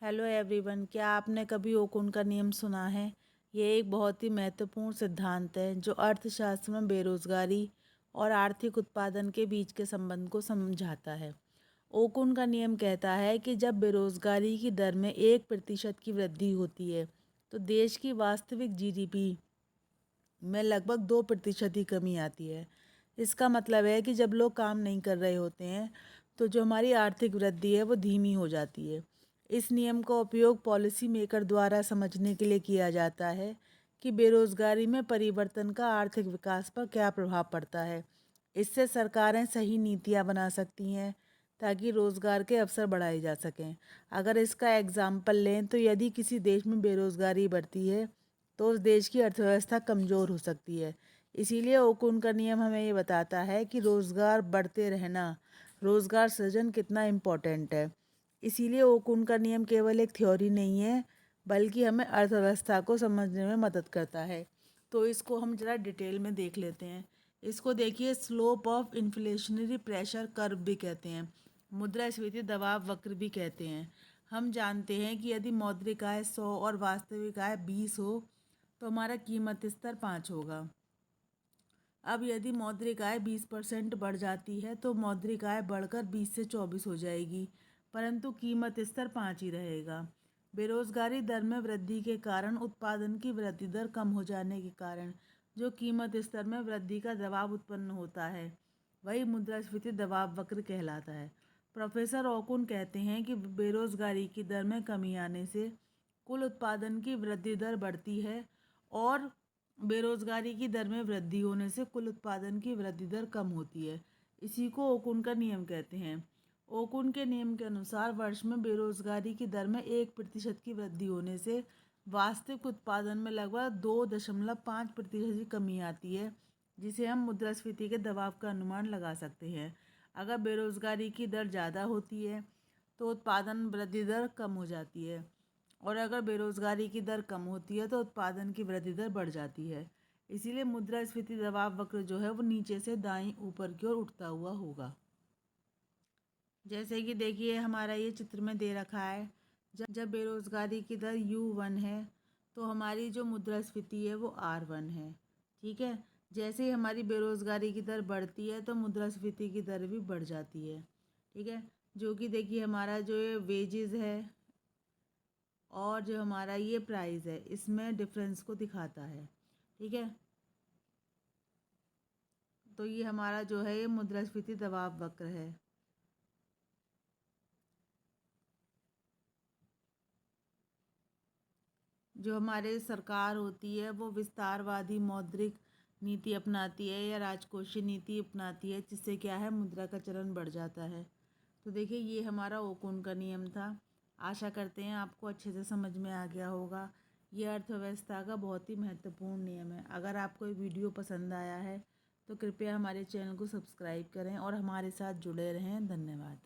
Hello everyone, क्या आपने कभी ओकुन का नियम सुना है? ये एक बहुत ही महत्वपूर्ण सिद्धांत है जो अर्थशास्त्र में बेरोजगारी और आर्थिक उत्पादन के बीच के संबंध को समझाता है। ओकुन का नियम कहता है कि जब बेरोजगारी की दर में 1% की वृद्धि होती है तो देश की वास्तविक जीडीपी में लगभग 2% ही कमी आती है। इसका मतलब है कि जब लोग काम नहीं कर रहे होते हैं तो जो हमारी आर्थिक वृद्धि है वो धीमी हो जाती है। इस नियम का उपयोग पॉलिसी मेकर द्वारा समझने के लिए किया जाता है कि बेरोजगारी में परिवर्तन का आर्थिक विकास पर क्या प्रभाव पड़ता है। इससे सरकारें सही नीतियां बना सकती हैं ताकि रोजगार के अवसर बढ़ाए जा सकें। अगर इसका एग्जाम्पल लें तो यदि किसी देश में बेरोजगारी बढ़ती है तो उस देश की अर्थव्यवस्था कमज़ोर हो सकती है। इसीलिए ओकुन का नियम हमें ये बताता है कि रोज़गार बढ़ते रहना, रोज़गार सृजन कितना इम्पोर्टेंट है। इसीलिए ओकुन का नियम केवल एक थ्योरी नहीं है, बल्कि हमें अर्थव्यवस्था को समझने में मदद करता है। तो इसको हम ज़रा डिटेल में देख लेते हैं। इसको देखिए, slope of inflationary pressure curve भी कहते हैं, मुद्रास्फीति दबाव वक्र भी कहते हैं। हम जानते हैं कि यदि मौद्रिक आय 100 और वास्तविक आय 20 हो तो हमारा कीमत स्तर 5 होगा। अब यदि मौद्रिक आय 20% बढ़ जाती है तो मौद्रिक आय बढ़कर 20 से 24 हो जाएगी, परंतु कीमत स्तर 5 ही रहेगा। बेरोजगारी दर में वृद्धि के कारण उत्पादन की वृद्धि दर कम हो जाने के कारण जो कीमत स्तर में वृद्धि का दबाव उत्पन्न होता है वही मुद्रास्फीति दबाव वक्र कहलाता है। प्रोफेसर ओकुन कहते हैं कि बेरोजगारी की दर में कमी आने से कुल उत्पादन की वृद्धि दर बढ़ती है और बेरोजगारी की दर में वृद्धि होने से कुल उत्पादन की वृद्धि दर कम होती है। इसी को ओकुन का नियम कहते हैं। ओकुन के नियम के अनुसार वर्ष में बेरोजगारी की दर में 1% की वृद्धि होने से वास्तविक उत्पादन में लगभग 2.5% की कमी आती है, जिसे हम मुद्रास्फीति के दबाव का अनुमान लगा सकते हैं। अगर बेरोजगारी की दर ज़्यादा होती है तो उत्पादन वृद्धि दर कम हो जाती है, और अगर बेरोजगारी की दर कम होती है तो उत्पादन की वृद्धि दर बढ़ जाती है। इसीलिए मुद्रास्फीति दबाव वक्र जो है वो नीचे से दाईं ऊपर की ओर उठता हुआ होगा। जैसे कि देखिए, हमारा ये चित्र में दे रखा है, जब बेरोजगारी की दर U1 है तो हमारी जो मुद्रास्फीति है वो R1 है। ठीक है, जैसे ही हमारी बेरोजगारी की दर बढ़ती है तो मुद्रास्फीति की दर भी बढ़ जाती है। ठीक है, जो कि देखिए हमारा जो ये वेजेस है और जो हमारा ये प्राइस है इसमें डिफरेंस को दिखाता है। ठीक है, तो ये हमारा जो है ये मुद्रास्फीति दबाव वक्र है। जो हमारे सरकार होती है वो विस्तारवादी मौद्रिक नीति अपनाती है या राजकोषीय नीति अपनाती है, जिससे क्या है, मुद्रा का चलन बढ़ जाता है। तो देखिए, ये हमारा ओकुन का नियम था। आशा करते हैं आपको अच्छे से समझ में आ गया होगा। ये अर्थव्यवस्था का बहुत ही महत्वपूर्ण नियम है। अगर आपको ये वीडियो पसंद आया है तो कृपया हमारे चैनल को सब्सक्राइब करें और हमारे साथ जुड़े रहें। धन्यवाद।